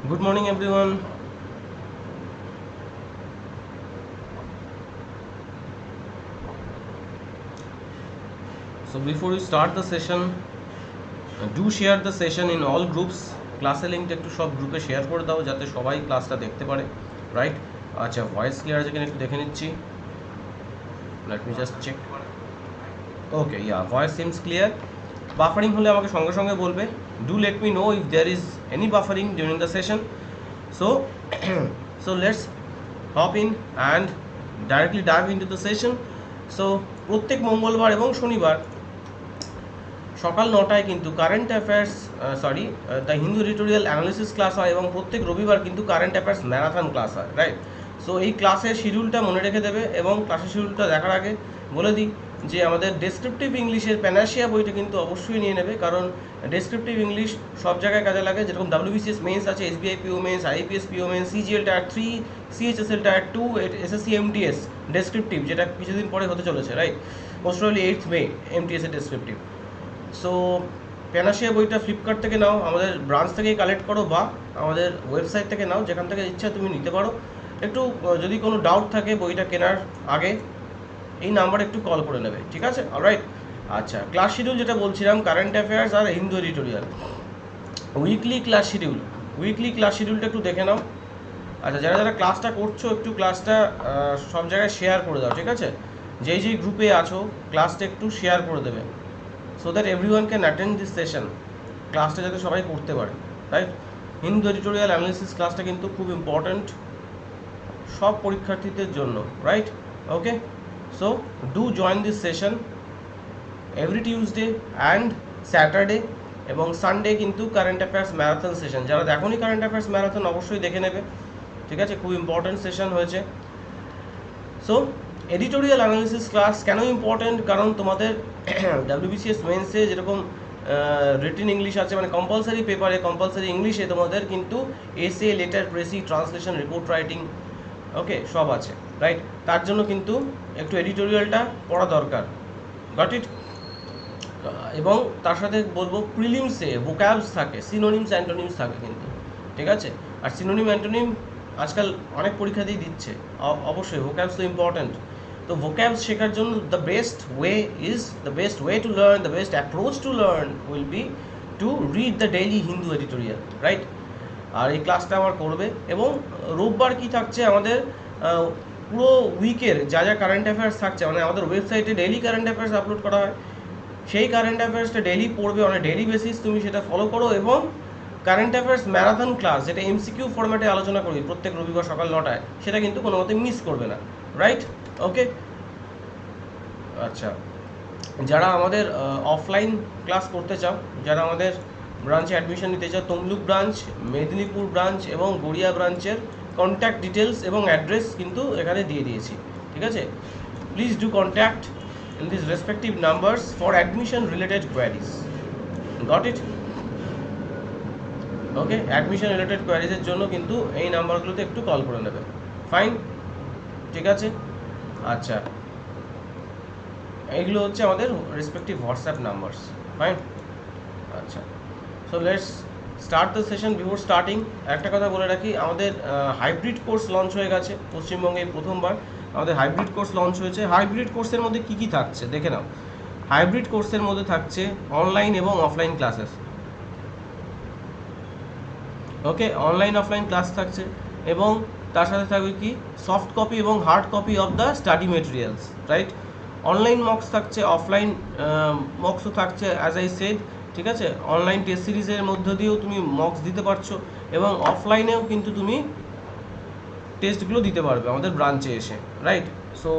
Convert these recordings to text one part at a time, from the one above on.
Good morning, everyone. So before we start the session, do share the session in all groups. ক্লাসের লিঙ্কটা একটু সব গ্রুপে share করে দাও যাতে সবাই ক্লাসটা দেখতে পারে, রাইট? আচ্ছা, ভয়েস ক্লিয়ার আছে কিনা একটু দেখে নিচ্ছি। Let me just check. Okay, yeah, voice seems clear. Buffering হলে আমাকে সঙ্গে সঙ্গে বলবে। Do let me know if there is any buffering during the session. So let's hop in and directly dive into the session. So প্রত্যেক মঙ্গলবার এবং শনিবার সকাল 9টায় কিন্তু current affairs the Hindu editorial analysis class হয় এবং প্রত্যেক রবিবার কিন্তু কারেন্ট অ্যাফেয়ার্স ম্যারাথন ক্লাস হয়, রাইট? সো এই ক্লাসের শিডিউলটা মনে রেখে দেবে এবং ক্লাসের শিডিউলটা দেখার আগে বলে দিই যে আমাদের ডেসক্রিপটিভ ইংলিশের প্যানাশিয়া বইটা কিন্তু অবশ্যই নিয়ে নেবে, কারণ ডেসক্রিপটিভ ইংলিশ সব জায়গায় কাজে লাগে। যেরকম WBCS মেন্স আছে, SBI PO mains, IPS PO mains, CGL tier 3, CHSL tier 2, SSC MTS descriptive, যেটা কিছুদিন পরে হতে চলেছে, right? Most probably 8th May MTS এর ডেসক্রিপটিভ। সো প্যানাশিয়া বইটা ফ্লিপকার্ট থেকে নাও, আমাদের ব্রাঞ্চ থেকেই কালেক্ট করো, বা আমাদের ওয়েবসাইট থেকে নাও, যেখান থেকে ইচ্ছা তুমি নিতে পারো। একটু যদি কোনো ডাউট থাকে বইটা কেনার আগে এই নাম্বারে একটু কল করে নেবে, ঠিক আছে? অলরাইট। আচ্ছা, ক্লাস শিডিউল যেটা বলছিলাম, কারেন্ট অ্যাফেয়ার্স আর হিন্দু এডিটোরিয়াল উইকলি ক্লাস শিডিউলটা একটু দেখে নাও। আচ্ছা, যারা যারা ক্লাসটা করছো একটু ক্লাসটা সব জায়গায় শেয়ার করে দাও, ঠিক আছে? যেই গ্রুপে আছো ক্লাসটা একটু শেয়ার করে দেবে, so that everyone can attend this session. ক্লাসটা যাতে সবাই করতে পারে, রাইট? হিন্দু এডিটোরিয়াল অ্যানালিসিস ক্লাসটা কিন্তু খুব ইম্পর্ট্যান্ট সব পরীক্ষার্থীদের জন্য, right? Okay, so do join this session every Tuesday and Saturday এবং সানডে কিন্তু কারেন্ট অ্যাফেয়ার্স ম্যারাথন সেশন। যারা দেখোনি কারেন্ট অ্যাফেয়ার্স ম্যারাথন অবশ্যই দেখে নেবে, ঠিক আছে? খুব ইম্পর্ট্যান্ট সেশন হয়েছে। সো এডিটোরিয়াল অ্যানালিসিস ক্লাস কেন ইম্পর্ট্যান্ট? কারণ তোমাদের WBCS মেন্সে যেরকম রিটেন ইংলিশ আছে, মানে কম্পালসারি পেপারে কম্পালসারি ইংলিশে তোমাদের কিন্তু essay, letter, precis, translation, report writing, okay, সব আছে, রাইট? তার জন্য কিন্তু একটু এডিটোরিয়ালটা পড়া দরকার, গট ইট? এবং তার সাথে বলবো প্রিলিমসে ভোক্যাবস থাকে, সিনোনিমস অ্যান্টোনিমস থাকে কিন্তু, ঠিক আছে? আর সিনোনিম অ্যান্টোনিম আজকাল অনেক পরীক্ষাতেই দিচ্ছে, অবশ্যই ভোক্যাবস তো ইম্পর্ট্যান্ট। তো ভোক্যাবস শেখার জন্য the best way to learn, the best approach to learn will be to read the daily Hindu editorial, right? আর এই ক্লাসটা আমার করবে। এবং রোববার কি থাকছে আমাদের পুরো উইকের যা যা কারেন্ট অ্যাফেয়ার্স থাকছে, মানে আমাদের ওয়েবসাইটে ডেইলি কারেন্ট অ্যাফেয়ার্স আপলোড করা হয়, সেই কারেন্ট অ্যাফেয়ার্সটা ডেইলি পড়বে অন ডেইলি বেসিস, তুমি সেটা ফলো করো। এবং কারেন্ট অ্যাফেয়ার্স ম্যারাথন ক্লাস, যেটা MCQ ফরম্যাটে আলোচনা করি প্রত্যেক রবিবার সকাল 9টায়, সেটা কিন্তু কোনো মতে মিস করবে না, রাইট? ওকে, আচ্ছা, যারা আমাদের অফলাইন ক্লাস করতে চাও, যারা আমাদের ব্রাঞ্চে অ্যাডমিশন নিতে চাও, তমলুক ব্রাঞ্চ, মেদিনীপুর ব্রাঞ্চ এবং গড়িয়া ব্রাঞ্চের কন্ট্যাক্ট ডিটেলস এবং অ্যাড্রেস কিন্তু এখানে দিয়ে দিয়েছি, ঠিক আছে? Please do contact in these respective numbers for admission related queries, got it? okay, admission related queries এর জন্য কিন্তু এই নাম্বারগুলোতে একটু কল করে নেবে, ফাইন, ঠিক আছে? আচ্ছা, এইগুলো হচ্ছে আমাদের রেসপেক্টিভ হোয়াটসঅ্যাপ নাম্বারস, ফাইন। আচ্ছা, so let's start the session. Before starting একটা কথা বলে রাখি, আমাদের হাইব্রিড কোর্স লঞ্চ হয়ে গেছে পশ্চিমবঙ্গে, প্রথমবার আমাদের হাইব্রিড কোর্স লঞ্চ হয়েছে। হাইব্রিড কোর্সের মধ্যে কী কী থাকছে দেখে নাও। হাইব্রিড কোর্সের মধ্যে থাকছে অনলাইন এবং অফলাইন ক্লাসেস, ওকে, অনলাইন অফলাইন ক্লাস থাকছে। এবং তার সাথে থাকবে কি সফট কপি এবং hard copy of the study materials, right? Online Mox থাকছে, অফলাইন মক্সও থাকছে, অ্যাজ আই সেড, ঠিক আছে? অনলাইন টেস্ট সিরিজের মধ্য দিয়েও তুমি মক্স দিতে পারছো এবং অফলাইনেও কিন্তু তুমি টেস্টগুলো দিতে পারবে আমাদের ব্রাঞ্চে এসে, রাইট? সো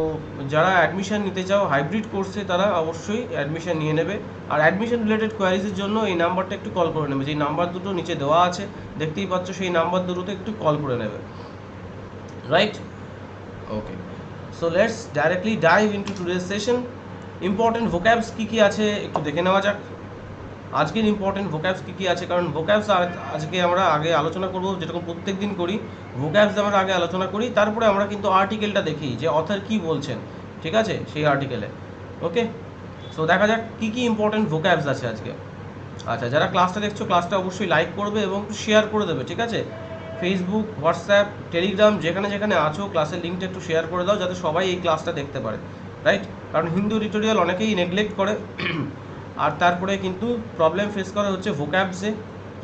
যারা অ্যাডমিশন নিতে চাও হাইব্রিড কোর্সে, তারা অবশ্যই অ্যাডমিশন নিয়ে নেবে। আর অ্যাডমিশন রিলেটেড কোয়ারিজের জন্য এই নাম্বারটা একটু কল করে নেবে, যেই নাম্বার দুটো নিচে দেওয়া আছে দেখতেই পাচ্ছ, সেই নাম্বার দুটোতে একটু কল করে নেবে, right? Okay, so let's directly dive into today's session. Important vocabs কী কী আছে একটু দেখে নেওয়া যাক। আজকের ইম্পর্টেন্ট ভোক্যাবস কী কী আছে, কারণ ভোক্যাবস আজকে আমরা আগে আলোচনা করব, যেরকম প্রত্যেক দিন করি। ভোক্যাবস আমরা আগে আলোচনা করি, তারপরে আমরা কিন্তু আর্টিকেলটা দেখি যে অথর কী বলছেন, ঠিক আছে, সেই আর্টিকেলে। ওকে, সো দেখা যাক কী কী ইম্পর্টেন্ট ভোক্যাবস আছে আজকে। আচ্ছা, যারা ক্লাসটা দেখছো ক্লাসটা অবশ্যই লাইক করবে এবং শেয়ার করে দেবে, ঠিক আছে? ফেসবুক, হোয়াটসঅ্যাপ, টেলিগ্রাম যেখানে যেখানে আছো ক্লাসের লিঙ্কটা একটু শেয়ার করে দাও যাতে সবাই এই ক্লাসটা দেখতে পারে, রাইট? কারণ হিন্দু এডিটোরিয়াল অনেকেই নেগলেক্ট করে আর তারপরে কিন্তু প্রবলেম ফেস করে হচ্ছে ভোক্যাবসে,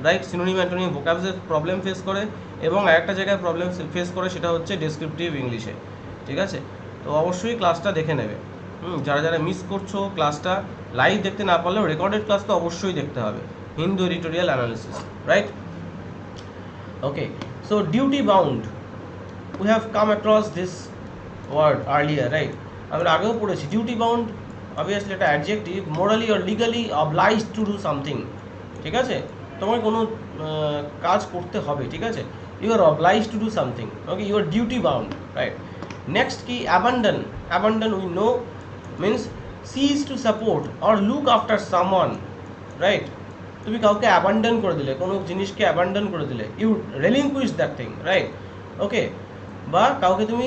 রাইট? সিনোনিম অ্যান্টোনিম ভোক্যাবসে প্রবলেম ফেস করে এবং আরেকটা জায়গায় প্রবলেম ফেস করে সেটা হচ্ছে ডেসক্রিপটিভ ইংলিশে, ঠিক আছে? তো অবশ্যই ক্লাসটা দেখে নেবে। যারা যারা মিস করছো ক্লাসটা, লাইভ দেখতে না পারলেও রেকর্ডেড ক্লাস তো অবশ্যই দেখতে হবে, Hindu editorial analysis, right? Okay, so duty bound, we have come across this word earlier, right? আমরা আগেও পড়েছি ডিউটি বাউন্ড, অবভিয়াসলি এটা adjective, morally or legally obliged to do something, ঠিক আছে? তোমাকে কোনো কাজ করতে হবে, ঠিক আছে? You are obliged to do something, okay, you are duty bound, right? Next কি abandon, abandon we know means cease to support or look after someone, right? তুমি কাউকে অ্যাবান্ডন করে দিলে, কোনো জিনিসকে অ্যাবান্ডন করে দিলে, ইউ রেলিংকুইশ দ্যাট থিং, রাইট? ওকে, বা কাউকে তুমি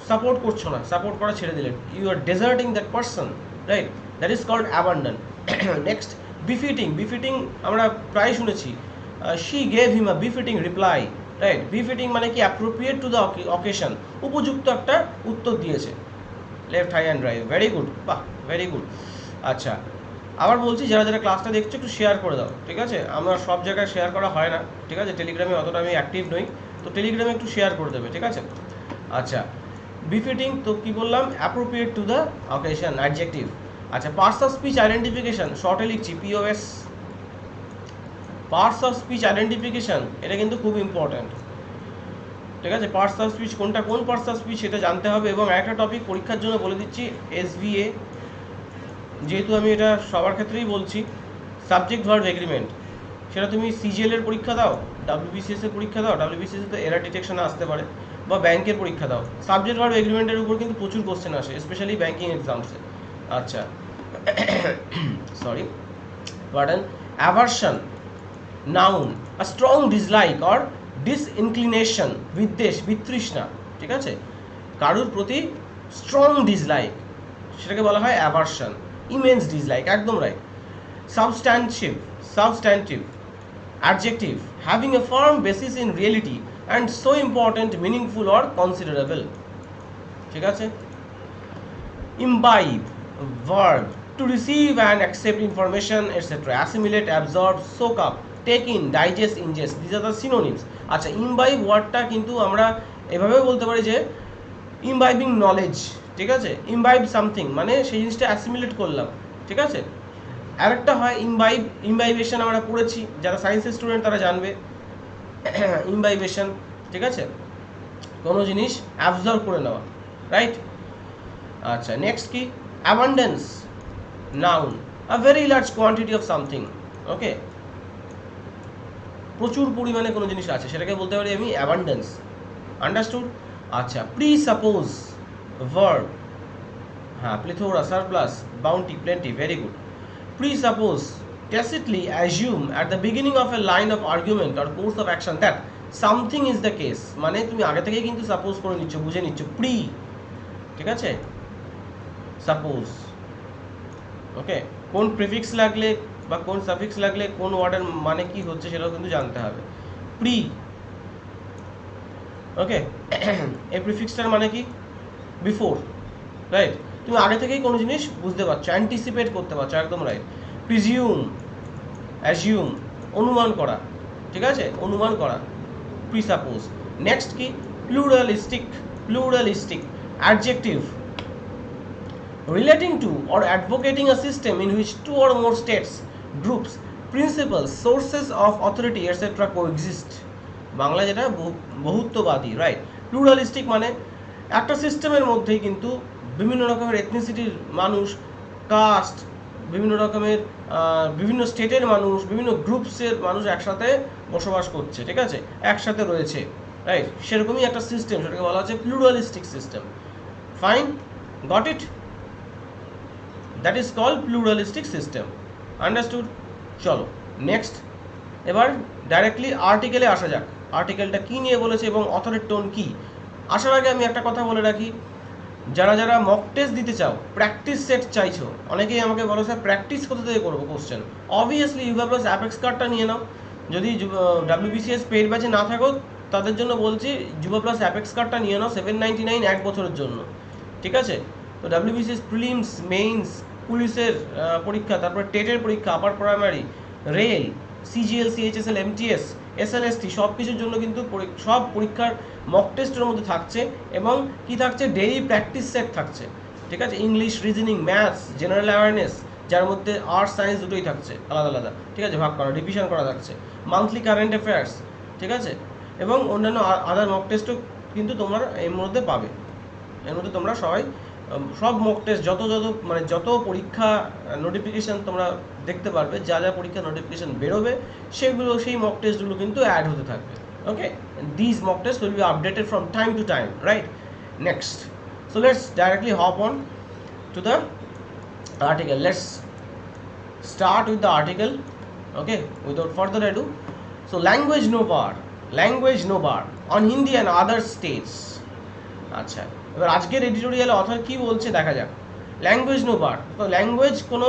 সাপোর্ট করছো না, সাপোর্ট করা ছেড়ে দিলে, you are deserting that person, right? That is called abandon. Next befitting, befitting আমরা প্রায় শুনেছি, she gave him a befitting reply, right? Befitting মানে কি অ্যাপ্রোপ্রিয়েট টু দ্য অকেশন, উপযুক্ত একটা উত্তর দিয়েছে, left high and right, very good, বাহ, ভেরি গুড। আচ্ছা, আবার বলছি যারা যারা ক্লাসটা দেখছো একটু শেয়ার করে দাও, ঠিক আছে? আমার সব জায়গায় শেয়ার করা হয় না, ঠিক আছে? টেলিগ্রামে অতটা আমি অ্যাক্টিভ নই, তো টেলিগ্রামে একটু শেয়ার করে দেবে, ঠিক আছে? আচ্ছা, বিফিটিং তো কি বললাম, appropriate to the occasion, adjective. আচ্ছা, পার্টস অফ স্পিচ আইডেন্টিফিকেশন, শর্টে লিখছি POS, parts of speech identification, এটা কিন্তু খুব ইম্পর্ট্যান্ট, ঠিক আছে? পার্টস অফ স্পিচ কোনটা, কোন পার্টস অফ স্পিচ সেটা জানতে হবে। এবং একটা টপিক পরীক্ষার জন্য বলে দিচ্ছি, এসভিএ, যেহেতু আমি এটা সবার ক্ষেত্রেই বলছি, সাবজেক্ট ভার্ব এগ্রিমেন্ট, সেটা তুমি সিজিএল এর পরীক্ষা দাও, WBCS এর পরীক্ষা দাও, WBCS তো এরার ডিটেকশনে আসতে পারে, বা ব্যাংকের পরীক্ষা দাও, সাবজেক্ট ভার্ব এগ্রিমেন্টের উপর কিন্তু প্রচুর কোশ্চেন আসে, স্পেশালি ব্যাংকিং এক্সামসে। আচ্ছা, sorry, pardon, aversion, noun, a strong dislike or disinclination, বিদ্বেষ, বিতৃষ্ণা, ঠিক আছে? কারুর প্রতি স্ট্রং ডিসলাইক, সেটাকে বলা হয় অ্যাভারশন, ইমেন্স ডিসলাইক, একদম right. Substantive, substantive, adjective, having a firm basis in reality and so important, meaningful or considerable, ঠিক আছে? Imbibe, verb, to receive and accept information etcetera, assimilate, absorb, soak up, take in, digest, ingest, this are the synonyms. আচ্ছা, imbibe ওয়ার্ডটা কিন্তু আমরা এভাবেও বলতে পারি যে ইমবাইবিং নলেজ, ঠিক আছে? ইমবাইব সামথিং মানে সেই জিনিসটা অ্যাসিমিলেট করলাম, ঠিক আছে? আরেকটা হয় ইমবাইব, ইমবাইবেশন আমরা পড়েছি, যারা সায়েন্সের স্টুডেন্ট তারা জানবে ইমবাইবেশন, ঠিক আছে? কোনো জিনিস অ্যাবজর্ব করে নেওয়া, রাইট? আচ্ছা, নেক্সট কি abundance, noun, a very large quantity of something, okay, প্রচুর পরিমাণে কোনো জিনিস আছে সেটাকে বলতে পারি আমি অ্যাবান্ডেন্স, আন্ডারস্টুড? আচ্ছা, প্রি সাপোজ, ভার্ব, হ্যাঁ, plethora, surplus, bounty, plenty, very good. Presuppose, tacitly assume at the beginning of a line of argument or course of action that something is the case, মানে তুমি আগে থেকেই কিন্তু suppose করে নিচ্ছ, বুঝে নিচ্ছ, প্রি, ঠিক আছে? সাপোজ, ওকে, কোন প্রিফিক্স লাগলে বা কোন সাফিক্স লাগলে কোন ওয়ার্ডের মানে কি হচ্ছে সেটাও কিন্তু জানতে হবে, প্রি, ওকে। এই প্রিফিক্সটার মানে কি, বিফোর, রাইট? তুমি আগে থেকেই কোনো জিনিস বুঝতে পারছো, অ্যান্টিসিপেট করতে পারছো, একদম রাইট। প্রিজিউম, অ্যাজিউম, অনুমান করা, ঠিক আছে? অনুমান করা, প্রিসাপোজ। নেক্সট কি pluralistic, pluralistic, adjective, relating to or advocating a system in which two or more states, groups, principles, sources of authority etcetera coexist, Bangla যেটা বহুত্ববাদী, রাইট? প্লুরালিস্টিক মানে একটা সিস্টেমের মধ্যেই কিন্তু বিভিন্ন রকমের এথনিসিটির মানুষ, কাস্ট, বিভিন্ন রকমের বিভিন্ন স্টেটের মানুষ, বিভিন্ন গ্রুপসের মানুষ একসাথে বসবাস করছে, ঠিক আছে? একসাথে রয়েছে, রাইট? সেরকমই একটা সিস্টেম, সেটাকে বলা হচ্ছে pluralistic system. Fine, got it? That is called pluralistic system, understood? চলো নেক্সট, এবার ডাইরেক্টলি আর্টিকেলে আসা যাক। আর্টিকেলটা কী নিয়ে বলেছে এবং অথরের টোন কী। আসার আগে আমি একটা কথা বলে রাখি, যারা যারা মক টেস্ট দিতে চাও, প্র্যাকটিস সেট চাইছো, অনেকেই আমাকে বলো স্যার প্র্যাকটিস কোথা থেকে করবো question, obviously Yuva plus apex কার্ডটা নিয়ে নাও। যদি WBCS পেইড ব্যাচে না থাকো তাদের জন্য বলছি ইউভা প্লাস অ্যাপেক্স কার্ডটা নিয়ে নাও, 799 এক বছরের জন্য, ঠিক আছে। তো WBCS প্রিলিমস, মেইনস, পুলিশের পরীক্ষা, তারপর টেটের পরীক্ষা, upper primary, rail, CGL, CHSL, MTS, SLST সব কিছুর জন্য কিন্তু সব পরীক্ষার মক টেস্টের মধ্যে থাকছে, এবং কি থাকছে, ডেইলি প্র্যাকটিস সেট থাকছে, ঠিক আছে। English, reasoning, maths, general awareness, যার মধ্যে আর্টস সায়েন্স দুটোই থাকছে আলাদা আলাদা, ঠিক আছে, ভাগ করা, রিভিশন করা থাকছে, মান্থলি কারেন্ট অ্যাফেয়ার্স, ঠিক আছে, এবং অন্যান্য আদার মক টেস্টও কিন্তু তোমরা এর মধ্যে পাবে। এর মধ্যে তোমরা সবাই সব মক টেস্ট যত পরীক্ষা নোটিফিকেশান তোমরা দেখতে পারবে, যা যা পরীক্ষা নোটিফিকেশান বেরোবে সেগুলো, সেই মক টেস্টগুলো কিন্তু অ্যাড হতে থাকবে। Okay, this mock test will be updated from time to time, right? Next, so let's directly hop on to the article. Let's start with the article, okay, without further ado. So language no bar on Hindi and other states. আচ্ছা, এবার আজকের এডিটোরিয়ালে author কি বলছে দেখা যাক। Language no বার, তো language কোনো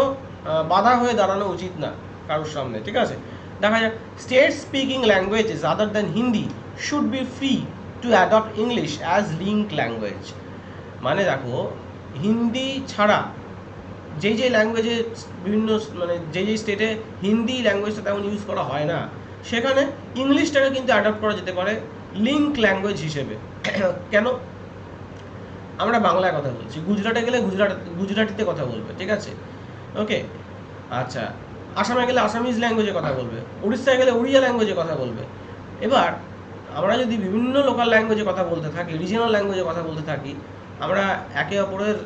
বাধা হয়ে দাঁড়ানো উচিত না কারোর সামনে, ঠিক আছে। দেখা যাক, state speaking languages other than Hindi should be free to adopt English as link language. মানে দেখো, হিন্দি ছাড়া যেই ল্যাঙ্গুয়েজে বিভিন্ন যেই স্টেটে হিন্দি ল্যাঙ্গুয়েজটা তেমন ইউজ করা হয় না, সেখানে ইংলিশটাকে কিন্তু অ্যাডপ্ট করা যেতে পারে লিঙ্ক ল্যাঙ্গুয়েজ হিসেবে। কেন? আমরা বাংলায় কথা বলছি, গুজরাটে গেলে গুজরাটিতে কথা বলবে, ঠিক আছে, ওকে। আচ্ছা, আসামে গেলে আসামিজ ল্যাঙ্গুয়েজে কথা বলবে, উড়িষ্যায় গেলে উড়িয়া ল্যাঙ্গুয়েজে কথা বলবে। এবার আমরা যদি বিভিন্ন লোকাল ল্যাঙ্গুয়েজে কথা বলতে থাকি, রিজিয়নাল ল্যাঙ্গুয়েজে কথা বলতে থাকি, আমরা একে অপরের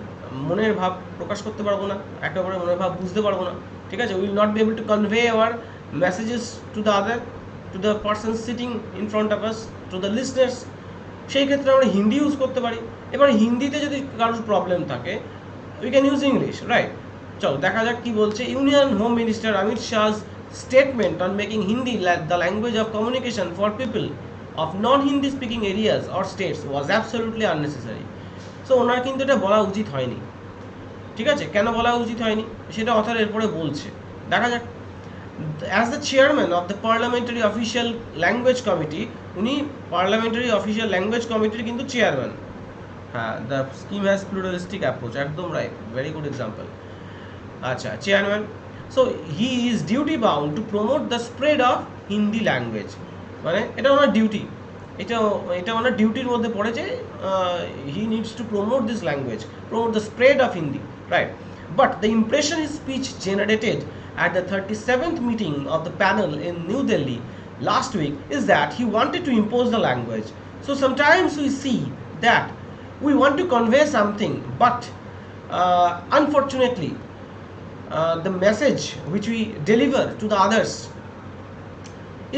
মনের ভাব প্রকাশ করতে পারবো না, একে অপরের মনের ভাব বুঝতে পারবো না, ঠিক আছে। Will not be able to convey our messages to the other, to the person sitting in front of us, to the listeners. সেই ক্ষেত্রে আমরা হিন্দি ইউজ করতে পারি। এবার হিন্দিতে যদি কারোর প্রবলেম থাকে, we can use English, right? চলো দেখা যাক কি বলছে। Union home minister Amit Shah's statement on making Hindi the language of communication for people of non-Hindi speaking areas or states was absolutely unnecessary. So ওনার কিন্তু এটা বলা উচিত হয়নি, ঠিক আছে। কেন বলা উচিত হয়নি সেটা অথর এরপরে বলছে, দেখা যাক। As the chairman of the parliamentary official language committee, উনি পার্লামেন্টারি অফিসিয়াল ল্যাঙ্গুয়েজ কমিটির কিন্তু চেয়ারম্যান। হ্যাঁ, the scheme has pluralistic approach, একদম রাইট, ভেরি গুড এক্সাম্পল। আচ্ছা, chairman, so he is duty bound to promote the spread of Hindi language. মানে এটা ওনার duty, এটা ওনার ডিউটির মধ্যে পড়ে যে হি needs to promote this language, promote the spread of Hindi, right? But the impression his speech generated at the 37th meeting of the panel in New Delhi last week is that he wanted to impose the language. So sometimes we see that we want to convey something, but unfortunately the message which we deliver to the others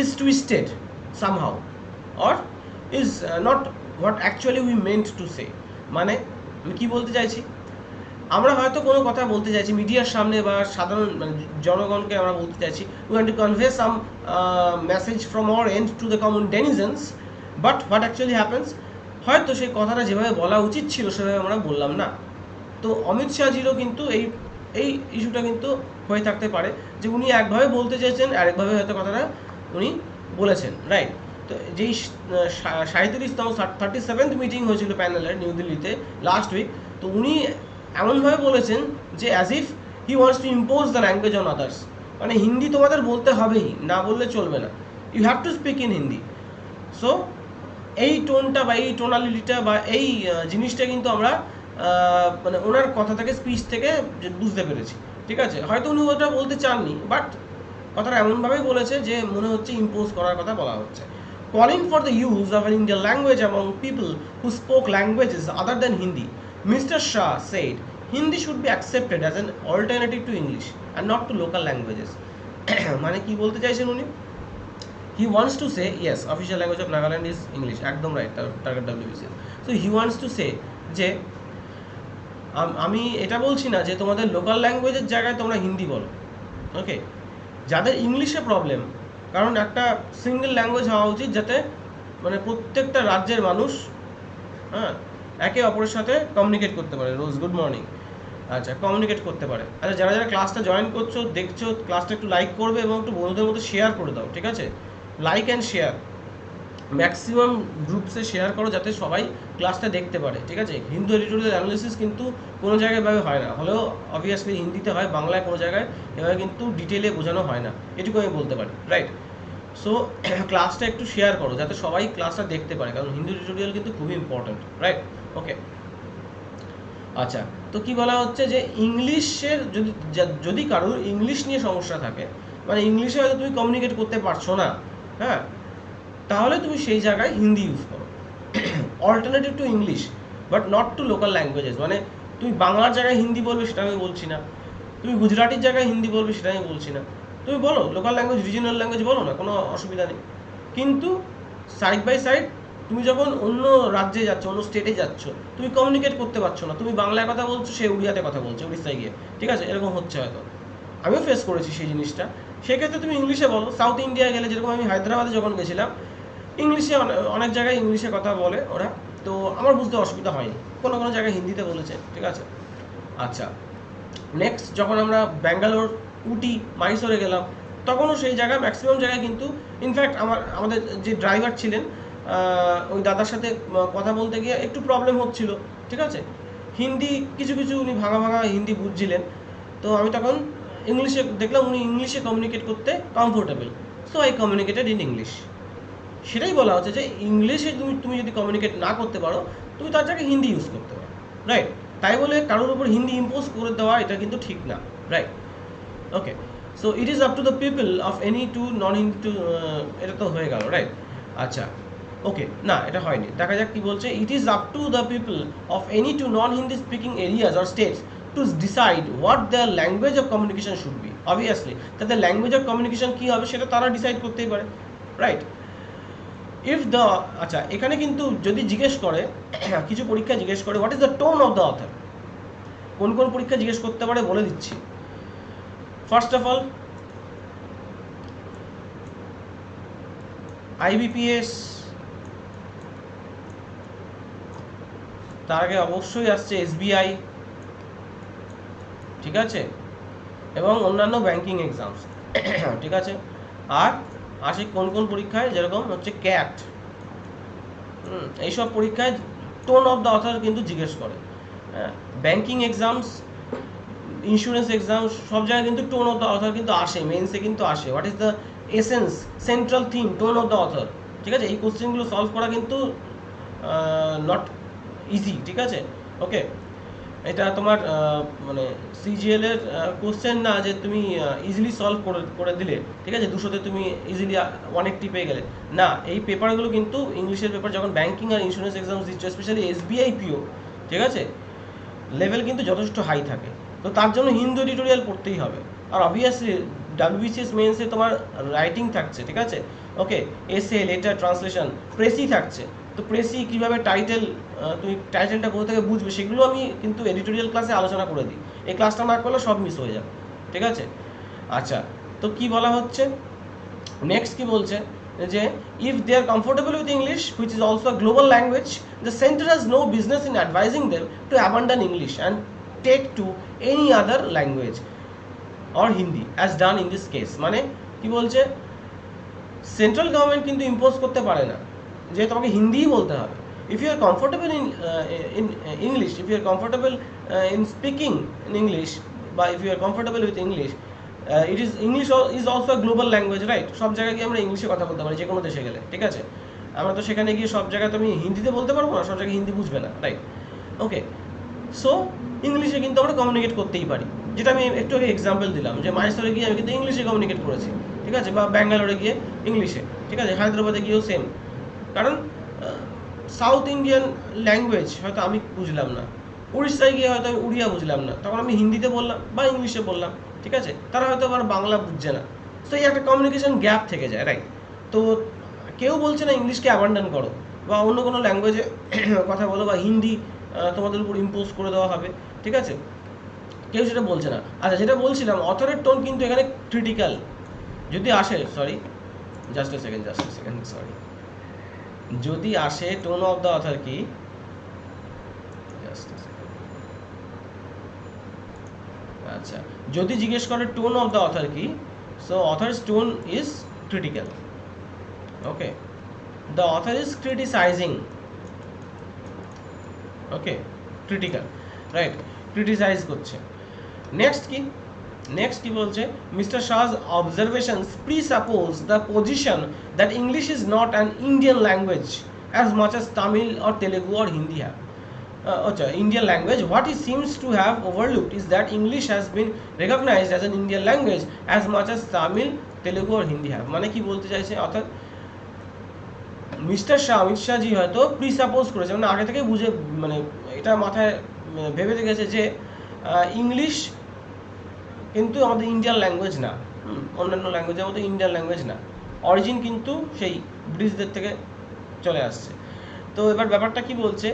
is twisted somehow, or is not what actually we meant to say. মানে আমি কি বলতে চাইছি, আমরা হয়তো কোনো কথা বলতে চাইছি মিডিয়ার সামনে বা সাধারণ জনগণকে আমরা বলতে চাইছি, we want to convey some message from our end to the common denizens, but what actually happens, হয়তো সেই কথাটা যেভাবে বলা উচিত ছিল সেভাবে আমরা বললাম না। তো অমিত শাহজিরও কিন্তু এই ইস্যুটা কিন্তু হয়ে থাকতে পারে যে উনি একভাবে বলতে চাইছেন, আরেকভাবে হয়তো কথাটা উনি বলেছেন, রাইট? তো যেই 37তম 37th মিটিং হয়েছিল প্যানেলের নিউ দিল্লিতে লাস্ট উইক, তো উনি এমনভাবে বলেছেন যে as if he wants to impose the language on others, মানে হিন্দি তোমাদের বলতে হবেই, না বললে চলবে না, you have to speak in Hindi. So এই টোনটা বা এই টোনালিটিটা বা এই জিনিসটা কিন্তু আমরা মানে ওনার কথা থেকে, স্পিচ থেকে বুঝতে পেরেছি, ঠিক আছে। হয়তো উনি ওটা বলতে চাননি, বাট কথাটা এমনভাবেই বলেছে যে মনে হচ্ছে ইম্পোজ করার কথা বলা হচ্ছে। Calling for the use of an Indian language among people who spoke languages other than Hindi, Mr. Shah said Hindi should be accepted as an alternative to English and not to local languages. মানে কি বলতে চাইছেন উনি? He wants to say, yes, official language of Nagaland is English, একদম right, target WBCS। So he wants to say যে আমি এটা বলছি না যে তোমাদের লোকাল ল্যাঙ্গুয়েজের জায়গায় তোমরা হিন্দি বলো, ওকে। যাদের ইংলিশে প্রবলেম, কারণ একটা সিঙ্গেল ল্যাঙ্গুয়েজ হওয়া উচিত যাতে মানে প্রত্যেকটা রাজ্যের মানুষ, হ্যাঁ, একে অপরের সাথে কমিউনিকেট করতে পারে। রোজ গুড মর্নিং। আচ্ছা, কমিউনিকেট করতে পারে। আচ্ছা, যারা যারা ক্লাসটা জয়েন করছো, দেখছো, ক্লাসটা একটু লাইক করবে এবং একটু বন্ধুদের মধ্যে শেয়ার করে দাও, ঠিক আছে? লাইক অ্যান্ড শেয়ার, ম্যাক্সিমাম গ্রুপসে শেয়ার করো যাতে সবাই ক্লাসটা দেখতে পারে, ঠিক আছে? হিন্দু এডিটোরিয়াল অ্যানালিসিস কিন্তু কোনো জায়গায় এভাবে হয় না, হলেও অবভিয়াসলি হিন্দিতে হয়, বাংলায় কোনো জায়গায় এভাবে কিন্তু ডিটেলে বোঝানো হয় না, এটুকু আমি বলতে পারি, রাইট? সো ক্লাসটা একটু শেয়ার করো যাতে সবাই ক্লাসটা দেখতে পারে, কারণ হিন্দু এডিটোরিয়াল কিন্তু খুবই ইম্পর্ট্যান্ট, রাইট? ওকে, আচ্ছা, তো কি বলা হচ্ছে যে ইংলিশের যদি কারোর ইংলিশ নিয়ে সমস্যা থাকে, মানে ইংলিশে হয়তো তুমি কমিউনিকেট করতে পারছো না, হ্যাঁ, তাহলে তুমি সেই জায়গায় হিন্দি ইউজ করো, alternative to English, but not to local languages. মানে তুমি বাংলার জায়গায় হিন্দি বলবে সেটা আমি বলছি না, তুমি গুজরাটির জায়গায় হিন্দি বলবে সেটা আমি বলছি না, তুমি বলো লোকাল ল্যাঙ্গুয়েজ, রিজিনাল ল্যাঙ্গুয়েজ বলো না, কোনো অসুবিধা নেই। কিন্তু সাইড বাই সাইড তুমি যখন অন্য রাজ্যে যাচ্ছ, অন্য স্টেটে যাচ্ছ, তুমি কমিউনিকেট করতে পারছো না, তুমি বাংলায় কথা বলছো, সে উড়িয়াতে কথা বলছে উড়িষ্যায় গিয়ে, ঠিক আছে? এরকম হচ্ছে হয়তো, আমিও ফেস করেছি সেই জিনিসটা। সেক্ষেত্রে তুমি ইংলিশে বলো। সাউথ ইন্ডিয়া গেলে, যেরকম আমি হায়দ্রাবাদে যখন গেছিলাম, ইংলিশে অনেক জায়গায় ইংলিশে কথা বলে ওরা, তো আমার বুঝতে অসুবিধা হয়নি, কোনো কোনো জায়গায় হিন্দিতে বলেছে, ঠিক আছে? আচ্ছা, নেক্সট যখন আমরা ব্যাঙ্গালোর, উটি, মাইসোরে গেলাম, তখনও সেই জায়গায় ম্যাক্সিমাম জায়গায় কিন্তু, ইনফ্যাক্ট আমাদের যে ড্রাইভার ছিলেন, ওই দাদার সাথে কথা বলতে গিয়ে একটু প্রবলেম হচ্ছিল, ঠিক আছে? হিন্দি কিছু কিছু উনি ভাঙা ভাঙা হিন্দি বুঝছিলেন, তো আমি তখন ইংলিশে দেখলাম উনি ইংলিশে কমিউনিকেট করতে comfortable, so I communicated in English. সেটাই বলা হচ্ছে যে ইংলিশে তুমি যদি কমিউনিকেট না করতে পারো, তুমি তার জায়গায় হিন্দি ইউজ করতে পারো, রাইট? তাই বলে কারোর উপর হিন্দি ইম্পোজ করে দেওয়া এটা কিন্তু ঠিক না, right? Okay, so it is up to the people of any two non Hindi to, এটা তো হয়ে গেল, রাইট? আচ্ছা, ওকে, না এটা হয়নি, দেখা যাক কি বলছে। It is up to the people of any two non Hindi speaking areas or states to decide what their language of communication should be. Obviously তাদের ল্যাঙ্গুয়েজ অফ কমিউনিকেশন কী হবে সেটা তারা ডিসাইড করতেই পারে, রাইট? ইফ দ্য, আচ্ছা, এখানে কিন্তু যদি জিজ্ঞেস করে, কিছু পরীক্ষা জিজ্ঞেস করে what is the tone of the author, কোন কোন পরীক্ষা জিজ্ঞেস করতে পারে বলে দিচ্ছি। ফার্স্ট অফ অল IBPS, তার আগে অবশ্যই আসছে SBI, ঠিক আছে, এবং অন্যান্য ব্যাংকিং এক্সামস, ঠিক আছে? আর আসে কোন কোন পরীক্ষায়, যেরকম হচ্ছে ক্যাট, এইসব পরীক্ষায় টোন অফ দ্য অথর কিন্তু জিজ্ঞেস করে। ব্যাংকিং এক্সামস, ইন্স্যুরেন্স এক্সাম, সব জায়গায় কিন্তু টোন অফ দ্য অথর কিন্তু আসে, মেন্সে কিন্তু আসে। What is the essence, central theme, tone of the author, ঠিক আছে? এই কোশ্চেনগুলো সলভ করা কিন্তু নট ইজি, ঠিক আছে? ওকে, এটা তোমার মানে CGL এর কোশ্চেন না যে তুমি ইজিলি সলভ করে দিলে, ঠিক আছে, 200তে তুমি ইজিলি 180 পেয়ে গেলে, না। এই পেপারগুলো কিন্তু ইংলিশের পেপার যখন ব্যাংকিং আর ইন্স্যুরেন্স এক্সাম দিচ্ছ, স্পেশালি SBI PO, ঠিক আছে, লেভেল কিন্তু যথেষ্ট হাই থাকে, তো তার জন্য হিন্দু এডিটোরিয়াল পড়তেই হবে। আর অবভিয়াসলি WBCS মেন্সে তোমার রাইটিং থাকছে, ঠিক আছে? ওকে, এসে, লেটার, ট্রান্সলেশন, প্রেসি থাকছে, তো প্রেসি কীভাবে টাইটেল, তুমি টাইটেলটা কোথা থেকে বুঝবে সেগুলো আমি কিন্তু এডিটোরিয়াল ক্লাসে আলোচনা করে দিই, এই ক্লাসটা না করলে সব মিস হয়ে যাবে, ঠিক আছে? আচ্ছা, তো কি বলা হচ্ছে নেক্সট, কি বলছে যে if they are comfortable with English which is also a global language, the centre has no business in advising them to abandon English and take to any other language or Hindi as done in this case. মানে কি বলছে, central government কিন্তু impose করতে পারে না যে তোমাকে হিন্দিই বলতে হবে। If you are comfortable in English, if you are comfortable in speaking in English, বা if you are comfortable with English, it is English is also a global language, right? সব জায়গায় গিয়ে আমরা ইংলিশে কথা বলতে পারি, যে কোনো দেশে গেলে, ঠিক আছে? আমরা তো সেখানে গিয়ে সব জায়গায় তো আমি হিন্দিতে বলতে পারবো না, সব জায়গায় হিন্দি বুঝবে না, রাইট? ওকে, সো ইংলিশে কিন্তু আমরা কমিউনিকেট করতেই পারি, যেটা আমি একটু আগে এক্সাম্পল দিলাম, যে মাইসোরে গিয়ে আমি কিন্তু ইংলিশে কমিউনিকেট করেছি, ঠিক আছে, বা ব্যাঙ্গালোরে গিয়ে ইংলিশে, ঠিক আছে, হায়দ্রাবাদে গিয়েও সেম। কারণ সাউথ ইন্ডিয়ান ল্যাঙ্গুয়েজ হয়তো আমি বুঝলাম না, উড়িষ্যায় গিয়ে হয়তো আমি উড়িয়া বুঝলাম না, তখন আমি হিন্দিতে বললাম বা ইংলিশে বললাম, ঠিক আছে, তারা হয়তো আবার বাংলা বুঝছে না, তো এই একটা কমিউনিকেশন গ্যাপ থেকে যায়, রাইট? তো কেউ বলছে না ইংলিশকে অ্যাবান্ডন করো বা অন্য কোনো ল্যাঙ্গুয়েজে কথা বলো বা হিন্দি তোমাদের উপর ইম্পোজ করে দেওয়া হবে, ঠিক আছে, কেউ সেটা বলছে না। আচ্ছা, যেটা বলছিলাম, অথরের টোন কিন্তু এখানে ক্রিটিক্যাল যদি আসে, sorry just a second, sorry, যদি আসে টোন অফ দ্য অথর কি, আচ্ছা, যদি জিজ্ঞেস করে টোন অফ দ্য অথর কি, so author's tone is critical. Okay, the author is criticising. Okay, critical, right, criticise করছে। নেক্সট কি বলছে, mister Shah's observations presuppose the position that English is not an Indian language as much as Tamil or Telugu or Hindi have. Indian language. What he seems to have overlooked is that English has been recognized as an Indian language as much as Tamil, Telugu or Hindi have. মানে কি বলতে চাইছে, অর্থাৎ mister Shah, Amit Shahji হয়তো প্রিসাপোজ করেছে, মানে আগে থেকে বুঝে, মানে এটা মাথায় ভেবে রেখেছে যে ইংলিশ কিন্তু আমাদের ইন্ডিয়ান ল্যাঙ্গুয়েজ না, অন্যান্য ল্যাঙ্গুয়েজের মতো ইন্ডিয়ান ল্যাঙ্গুয়েজ না, অরিজিন কিন্তু সেই ব্রিটিশদের থেকে চলে আসছে। তো এবার ব্যাপারটা কি বলছে,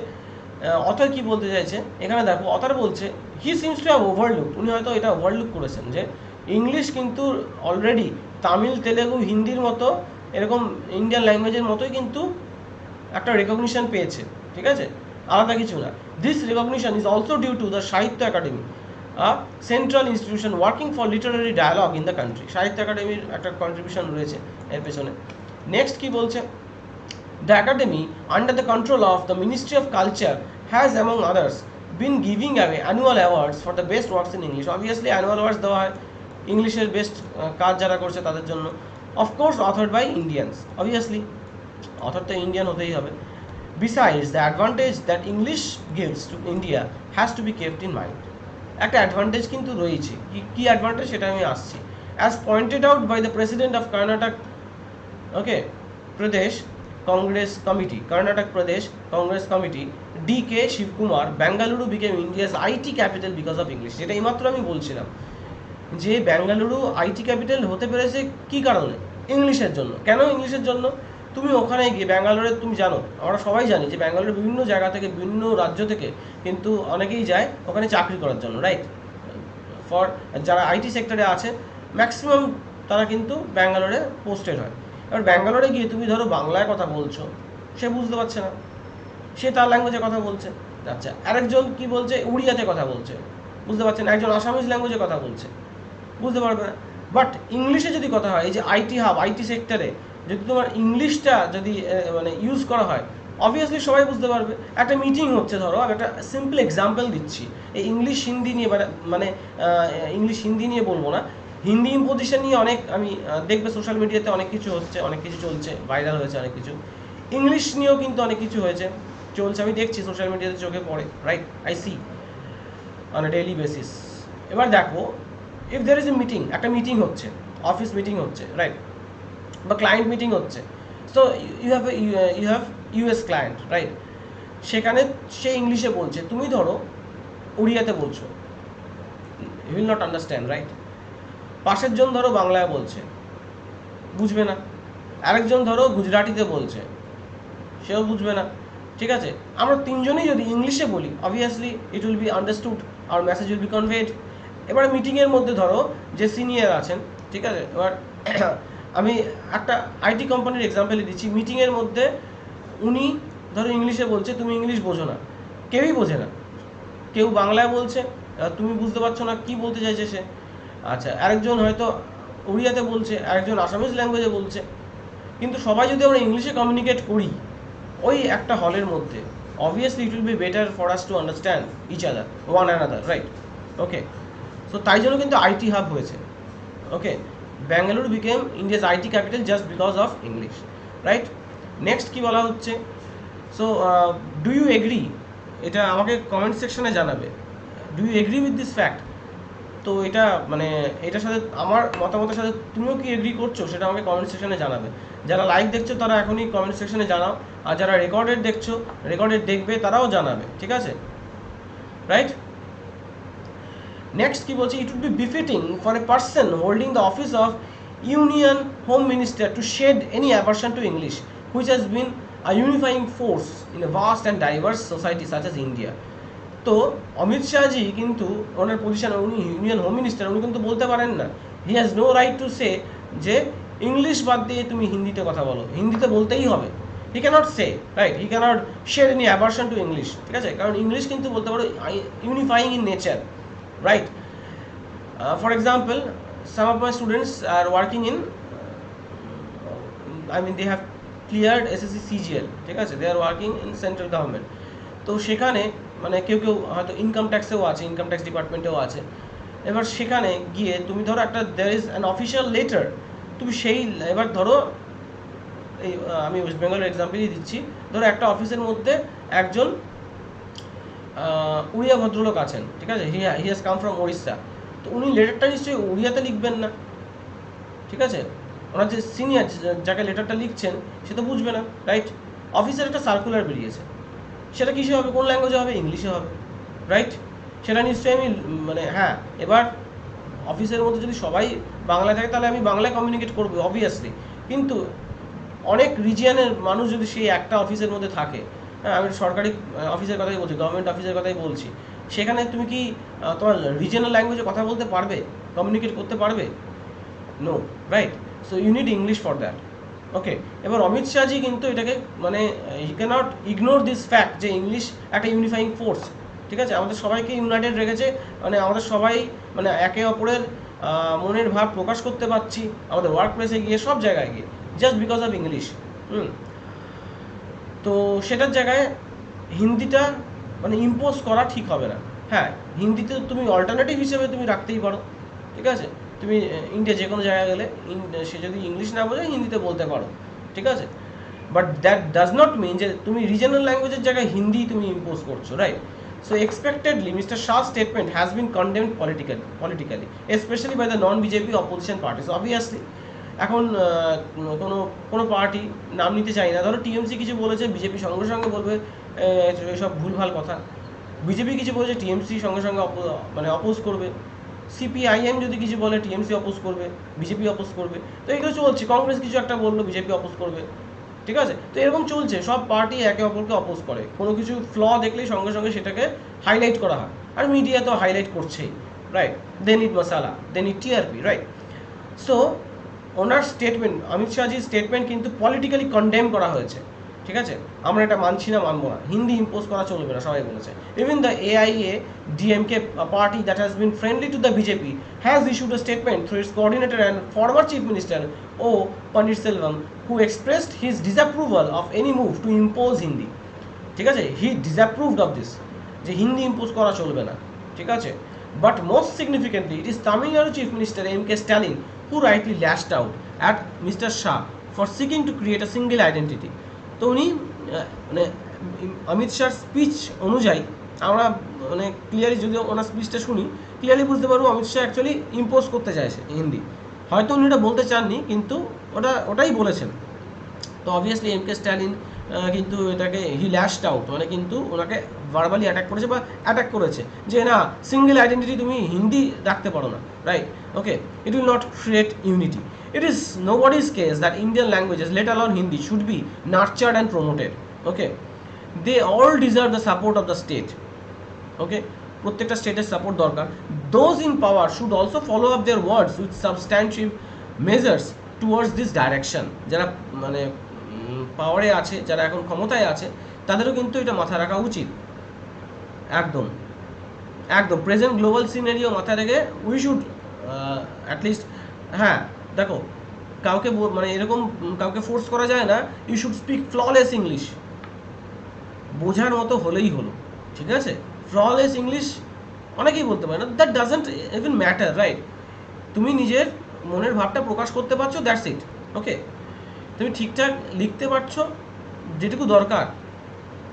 অথর কি বলতে চাইছে এখানে দেখো, অথর বলছে he seems to have overlook, উনি হয়তো এটা ওভারলুক করেছেন যে ইংলিশ কিন্তু অলরেডি তামিল, তেলেগু, হিন্দির মতো এরকম ইন্ডিয়ান ল্যাঙ্গুয়েজের মতোই কিন্তু একটা রেকগনিশন পেয়েছে, ঠিক আছে, আলাদা কিছু না। This recognition is also due to the Sahitya Akademi, central institution working for literary dialogue in the country. Sahitya একাডেমির একটা কন্ট্রিবিউশন রয়েছে এর পেছনে। নেক্সট কি বলছে, the academy under the control of the Ministry of Culture has among others been giving away annual awards for the best works in English. Obviously annual awards দেওয়া হয় ইংলিশের বেস্ট কাজ যারা করছে তাদের জন্য, of course authored by Indians, obviously author তো Indian হতেই হবে। Besides, the advantage that English gives to India has to be kept in mind. একটা অ্যাডভান্টেজ কিন্তু রয়েছে, কি অ্যাডভান্টেজ সেটা আমি আসছি। as pointed out by the president of Karnataka, okay, Pradesh Congress Committee, Karnataka Pradesh Congress Committee, D.K. Shivkumar, Bengaluru became India's IT capital because of English. যেটা এইমাত্র আমি বলছিলাম যে বেঙ্গালুরু আইটি ক্যাপিটাল হতে পেরেছে কি কারণে, ইংলিশের জন্য। কেন ইংলিশের জন্য, তুমি ওখানে গিয়ে ব্যাঙ্গালোরে, তুমি জানো, আমরা সবাই জানি যে ব্যাঙ্গালোরের বিভিন্ন জায়গা থেকে, বিভিন্ন রাজ্য থেকে কিন্তু অনেকেই যায় ওখানে চাকরি করার জন্য, রাইট, ফর যারা আইটি সেক্টরে আছে ম্যাক্সিমাম তারা কিন্তু ব্যাঙ্গালোরে পোস্টেড হয়। এবার ব্যাঙ্গালোরে গিয়ে তুমি ধরো বাংলায় কথা বলছো, সে বুঝতে পারছে না, সে তার ল্যাঙ্গুয়েজে কথা বলছে। আচ্ছা, আরেকজন কি বলছে, উড়িয়াতে কথা বলছে, বুঝতে পারছে না। একজন আসামিজ ল্যাঙ্গুয়েজে কথা বলছে, বুঝতে পারবে না। বাট ইংলিশে যদি কথা হয়, এই যে আইটি হাব, আইটি সেক্টরে যদি তোমার ইংলিশটা যদি মানে ইউজ করা হয়, অবভিয়াসলি সবাই বুঝতে পারবে। একটা মিটিং হচ্ছে, ধরো আমি একটা সিম্পল এক্সাম্পল দিচ্ছি, এই ইংলিশ হিন্দি নিয়ে, মানে ইংলিশ হিন্দি নিয়ে বলবো না, হিন্দি ইম্পোজিশন নিয়ে অনেক আমি দেখবে সোশ্যাল মিডিয়াতে অনেক কিছু হচ্ছে, অনেক কিছু চলছে, ভাইরাল হয়েছে অনেক কিছু। ইংলিশ নিয়েও কিন্তু অনেক কিছু হয়েছে, চলছে, আমি দেখছি সোশ্যাল মিডিয়াতে, চোখে পড়ে, right, I see on a daily basis. এবার দেখো, if there is a meeting, একটা মিটিং হচ্ছে, অফিস মিটিং হচ্ছে, রাইট, বা ক্লায়েন্ট মিটিং হচ্ছে, so you have US client, right, সেখানে সে ইংলিশে বলছে, তুমি ধরো উড়িয়াতে বলছো, you will not understand, right. পাশের জন ধরো বাংলায় বলছে, বুঝবে না। আরেকজন ধরো গুজরাটিতে বলছে, সেও বুঝবে না, ঠিক আছে। আমরা তিনজনেই যদি ইংলিশে বলি, obviously it will be understood, our message will be conveyed. এবার মিটিংয়ের মধ্যে ধরো যে সিনিয়র আছেন, ঠিক আছে, এবার আমি একটা আইটি কোম্পানির এক্সাম্পলই দিচ্ছি, মিটিংয়ের মধ্যে উনি ধরো ইংলিশে বলছে, তুমি ইংলিশ বোঝো না, কেউই বোঝে না, কেউ বাংলায় বলছে, তুমি বুঝতে পারছো না কি বলতে চাইছে সে। আচ্ছা, আরেকজন হয়তো উড়িয়াতে বলছে, আরেকজন আসামিজ ল্যাঙ্গুয়েজে বলছে, কিন্তু সবাই যদি আমরা ইংলিশে কমিউনিকেট করি ওই একটা হলের মধ্যে, obviously it will be better for us to understand each other, one another, right. Okay, so তাই জন্য কিন্তু আইটি হাব হয়েছে। Okay, Bengaluru became India's IT capital just because of English, right. Next কি বলা হচ্ছে, সো ডু ইউ এগ্রি, এটা আমাকে comment সেকশনে জানাবে, do you agree with this fact. তো এটা মানে এটার সাথে আমার মতামতের সাথে তুমিও কি এগ্রি করছো সেটা আমাকে কমেন্ট সেকশনে জানাবে। যারা লাইভ দেখছো তারা এখনই কমেন্ট সেকশনে জানাও, আর যারা রেকর্ডেড দেখছো, রেকর্ডেড দেখবে, তারাও জানাবে, ঠিক আছে, রাইট। নেক্সট কি বলছে, it would be befitting for a person holding the office of union home minister to shed any aversion to English which has been a unifying force in a vast and diverse society such as India. তো অমিত শাহজি কিন্তু ওনার position, উনি union home minister, উনি কিন্তু বলতে পারেন না, he has no right to say যে ইংলিশ বাদ দিয়ে তুমি হিন্দিতে কথা বলো, হিন্দিতে বলতেই হবে। He cannot say, right, he cannot share any aversion to English, ঠিক আছে, কারণ ইংলিশ কিন্তু বলতে পারো unifying in nature, right. For example, some of my students are working in I mean they have cleared SSC CGL, ঠিক আছে, they are working in central government, তো সেখানে মানে কেউ কেউ হয়তো ইনকাম ট্যাক্সেও আছে, ইনকাম ট্যাক্স ডিপার্টমেন্টেও আছে। এবার সেখানে গিয়ে তুমি ধরো একটা there is an official letter, তুমি সেই এবার ধরো এই আমি ওয়েস্ট বেঙ্গলের এক্সাম্পলই দিচ্ছি, ধরো একটা অফিসের মধ্যে একজন উড়িয়া ভদ্রলোক আছেন, ঠিক আছে, he has come from Odisha, তো উনি লেটারটা নিশ্চয়ই উড়িয়াতে লিখবেন না, ঠিক আছে, ওনার যে সিনিয়র যাকে লেটারটা লিখছেন সে তো বুঝবে না, রাইট। অফিসের একটা সার্কুলার বেরিয়েছে, সেটা কিসে হবে, কোন ল্যাঙ্গুয়েজে হবে, ইংলিশে হবে, রাইট। সেটা নিশ্চয়ই আমি মানে হ্যাঁ, এবার অফিসের মধ্যে যদি সবাই বাংলায় থাকে তাহলে আমি বাংলায় কমিউনিকেট করবো অবভিয়াসলি, কিন্তু অনেক রিজিয়নের মানুষ যদি সেই একটা অফিসের মধ্যে থাকে, হ্যাঁ আমি সরকারি অফিসের কথাই বলছি, গভর্নমেন্ট অফিসের কথাই বলছি, সেখানে তুমি কি তোমার রিজিয়নাল ল্যাঙ্গুয়েজে কথা বলতে পারবে, কমিউনিকেট করতে পারবে? No, right. So you need English for that, okay. এবার অমিত শাহজি কিন্তু এটাকে মানে he cannot ignore this fact যে ইংলিশ একটা ইউনিফাইং ফোর্স, ঠিক আছে, আমাদের সবাইকে ইউনাইটেড রেখেছে, মানে আমাদের সবাই মানে একে অপরের মনের ভাব প্রকাশ করতে পারছি আমাদের ওয়ার্ক প্লেসে গিয়ে, সব জায়গায় গিয়ে, জাস্ট বিকজ অফ ইংলিশ। তো সেটার জায়গায় হিন্দিটা মানে ইম্পোজ করা ঠিক হবে না। হ্যাঁ, হিন্দিতে তুমি অল্টারনেটিভ হিসেবে তুমি রাখতেই পারো, ঠিক আছে, তুমি ইন্ডিয়া যে কোনো জায়গায় গেলে সে যদি ইংলিশ না বোঝে হিন্দিতে বলতে পারো, ঠিক আছে, but that does not mean যে তুমি রিজনাল ল্যাঙ্গুয়েজের জায়গায় হিন্দি তুমি ইম্পোজ করছো, right. So expectedly, Mr. Shah's statement has been condemned politically, especially by the non-BJP opposition parties. So obviously, এখন কোনো পার্টি নাম নিতে চাই না, ধরো টিএমসি কিছু বলেছে, বিজেপি সঙ্গে সঙ্গে বলবে এসব ভুলভাল কথা, বিজেপি কিছু বলেছে টিএমসি সঙ্গে সঙ্গে মানে অপোজ করবে, সিপিআইএম যদি কিছু বলে টিএমসি অপোজ করবে, বিজেপি অপোজ করবে, তো এগুলো চলছে। কংগ্রেস কিছু একটা বললো, বিজেপি অপোজ করবে, ঠিক আছে, তো এরকম চলছে, সব পার্টি একে অপরকে অপোজ করে, কোনো কিছু ফ্ল দেখলেই সঙ্গে সঙ্গে সেটাকে হাইলাইট করা হয়, আর মিডিয়া তো হাইলাইট করছেই, right, they need masala, they need TRP, right. So ওনার স্টেটমেন্ট, অমিত শাহজির স্টেটমেন্ট কিন্তু পলিটিক্যালি কন্ডেম করা হয়েছে, ঠিক আছে, আমরা এটা মানছি না, মানবো না, হিন্দি ইম্পোজ করা চলবে না, সবাই বলেছে। Even the AIA DMK party that has been friendly to the BJP has issued a statement through its coordinator and former chief minister O Paneerselvam, who expressed his disapproval of any move to impose Hindi, ঠিক আছে, he disapproved of this, যে Hindi impose করা চলবে না, ঠিক আছে। But most significantly, it is Tamil Nadu Chief Minister M.K. Stalin who rightly lashed out at Mr. Shah for seeking to create a single identity. তো উনি মানে অমিত শাহর স্পিচ অনুযায়ী আমরা মানে ক্লিয়ারলি যদি ওনার স্পিচটা শুনি, ক্লিয়ারলি বুঝতে পারবো অমিত শাহ অ্যাকচুয়ালি ইম্পোজ করতে চাইছে হিন্দি, হয়তো উনি এটা বলতে চাননি কিন্তু ওটাই বলেছেন। তো অবভিয়াসলি এমকে স্ট্যালিন কিন্তু এটাকে হি ল্যাশড আউট, মানে কিন্তু ওনাকে ভার্বালি অ্যাটাক করেছে বা অ্যাটাক করেছে যে না, সিঙ্গেল আইডেন্টিটি তুমি হিন্দি রাখতে পারো না, right, okay, it will not create unity. It is nobody's case that Indian languages, let alone Hindi, should be nurtured and promoted. Okay, they all deserve the support of the state. Okay, প্রত্যেকটা স্টেটের support দরকার। Those in power should also follow up their words with substantive measures towards this direction. যারা মানে পাওয়ারে আছে, যারা এখন ক্ষমতায় আছে, তাদেরও কিন্তু এটা মাথায় রাখা উচিত। একদম একদম প্রেজেন্ট গ্লোবাল সিনারিও মাথায় রেখে উই শুড অ্যাটলিস্ট, হ্যাঁ দেখো, কাউকে মানে এরকম কাউকে ফোর্স করা যায় না, you should speak flawless English, বোঝার মতো হলেই হলো, ঠিক আছে। ফ্ললেস ইংলিশ অনেকেই বলতে পারে না, that doesn't even matter, right, তুমি নিজের মনের ভাবটা প্রকাশ করতে পারছো, দ্যাটস ইট, ওকে, তুমি ঠিকঠাক লিখতে পারছো যেটুকু দরকার,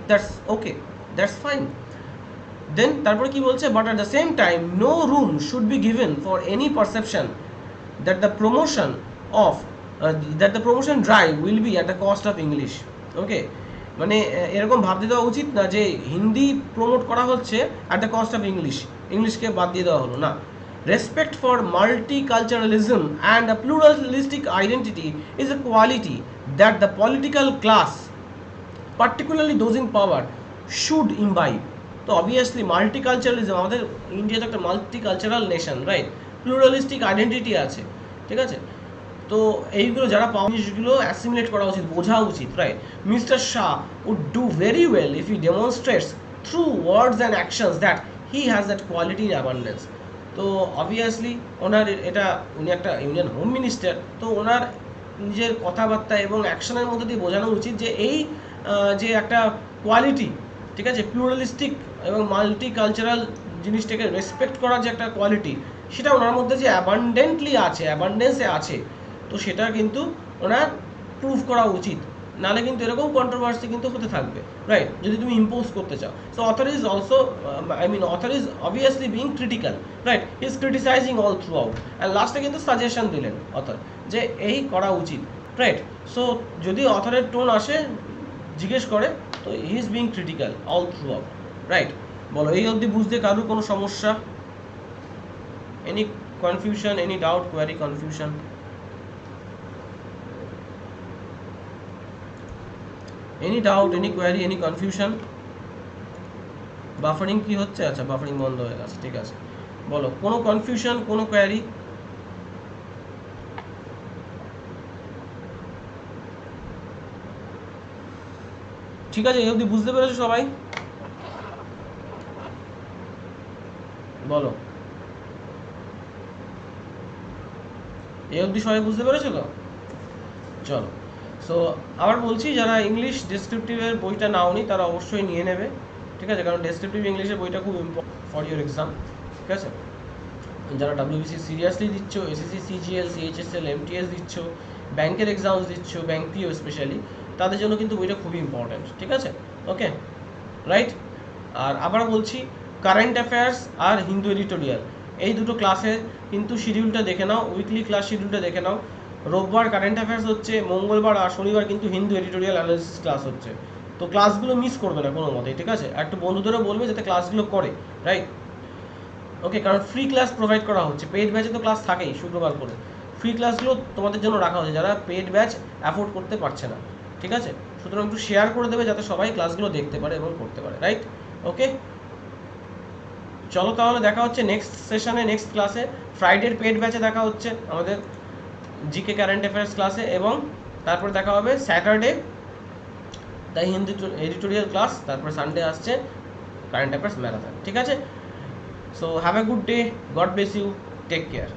that's okay, that's fine. Then তারপরে কি বলছে, but at the same time no room should be given for any perception that the promotion drive will be at the cost of English. Okay, মানে এরকম ভাবতে দেওয়া উচিত না যে হিন্দি প্রমোট করা হচ্ছে at the cost of English, ইংলিশকে বাদ দিয়ে দেওয়া হলো না। Respect for multiculturalism and a pluralistic identity is a quality that the political class, particularly those in power, should imbibe. তো obviously multiculturalism, আমাদের ইন্ডিয়া তো একটা multicultural nation, right, pluralistic identity আছে, ঠিক আছে, তো এইগুলো যারা পাওয়া জিনিসগুলো অ্যাসিমিলেট করা উচিত, বোঝা উচিত, right? Mister Shah would do very well if he demonstrates through words and actions that he has that quality in abundance. তো অবভিয়াসলি ওনার এটা, উনি একটা ইউনিয়ন হোম মিনিস্টার, তো ওনার নিজের কথাবার্তা এবং অ্যাকশনের মধ্যে দিয়ে বোঝানো উচিত যে এই যে একটা কোয়ালিটি, ঠিক আছে, প্লুরালিস্টিক এবং মাল্টি কালচারাল জিনিসটাকে রেসপেক্ট করার যে একটা কোয়ালিটি, সেটা ওনার মধ্যে যে অ্যাবান্ডেন্টলি আছে, অ্যাবান্ডেন্সে আছে, তো সেটা কিন্তু ওনার প্রুভ করা উচিত। নাহলে কিন্তু এরকম কন্ট্রোভার্সি কিন্তু হতে থাকবে, রাইট? যদি তুমি ইম্পোজ করতে চাও। So author is also, author is obviously being critical, right? He is criticising all through out, and লাস্টে কিন্তু সাজেশন দিলেন অথর যে এই করা উচিত, রাইট? সো যদি অথরের টোন আসে, জিজ্ঞেস করে, তো he is being critical all throughout, right? বলো, এই অবধি বুঝতে কারোর কোনো সমস্যা? Any confusion, any doubt, query, confusion? Any doubt, any query, any confusion? Buffering কি হচ্ছে? আচ্ছা, বাফারিং বন্ধ হয়ে গেছে, ঠিক আছে। বলো, কোনো কনফিউশন, কোনো কোয়ারি? ঠিক আছে, এই অবধি বুঝতে পেরেছো সবাই? বলো, এই অবধি সবাই বুঝতে পেরেছো তো? চলো, সো আবার বলছি, যারা ইংলিশ ডেসক্রিপটিভের বইটা নাওনি তারা অবশ্যই নিয়ে নেবে, ঠিক আছে? কারণ ডেসক্রিপটিভ ইংলিশের বইটা খুব ইম্পর্টেন্ট ফর ইউর এক্সাম, ঠিক আছে? যারা WBC সিরিয়াসলি দিচ্ছ, SSC, CGL, CHSL, MTS দিচ্ছ, ব্যাংকের এক্সামস দিচ্ছ, ব্যাংক পিও স্পেশালি, তাদের জন্য কিন্তু বইটা খুবই ইম্পর্টেন্ট, ঠিক আছে? ওকে, রাইট? আর আবার বলছি, কারেন্ট অ্যাফেয়ার্স আর হিন্দু এডিটোরিয়াল, এই দুটো ক্লাসের কিন্তু শিডিউলটা দেখে নাও, উইকলি ক্লাস শিডিউলটা দেখে নাও। রোববার কারেন্ট অ্যাফেয়ার্স হচ্ছে, মঙ্গলবার আর শনিবার কিন্তু হিন্দু এডিটোরিয়াল অ্যানালিসিস ক্লাস হচ্ছে। তো ক্লাসগুলো মিস করবে না কোনো মতেই, ঠিক আছে? আর একটু বন্ধুদেরও বলবে যাতে ক্লাসগুলো করে, রাইট? ওকে, কারণ ফ্রি ক্লাস প্রোভাইড করা হচ্ছে, পেইড ব্যাচে তো ক্লাস থাকেই শুক্রবার করে, ফ্রি ক্লাসগুলো তোমাদের জন্য রাখা হচ্ছে যারা পেইড ব্যাচ অ্যাফোর্ড করতে পারছে না, ঠিক আছে? সুতরাং একটু শেয়ার করে দেবে যাতে সবাই ক্লাসগুলো দেখতে পারে এবং করতে পারে, রাইট? ওকে, চলো তাহলে দেখা হচ্ছে নেক্সট সেশনে, নেক্সট ক্লাসে। ফ্রাইডের পেইড ব্যাচে দেখা হচ্ছে আমাদের জিকে কারেন্ট অ্যাফেয়ার্স ক্লাসে, এবং তারপর দেখা হবে Saturday the Hindu editorial class, তারপর সানডে আসছে কারেন্ট অ্যাফেয়ার্স ম্যারাথন, ঠিক আছে? So have a good day. God bless you. Take care.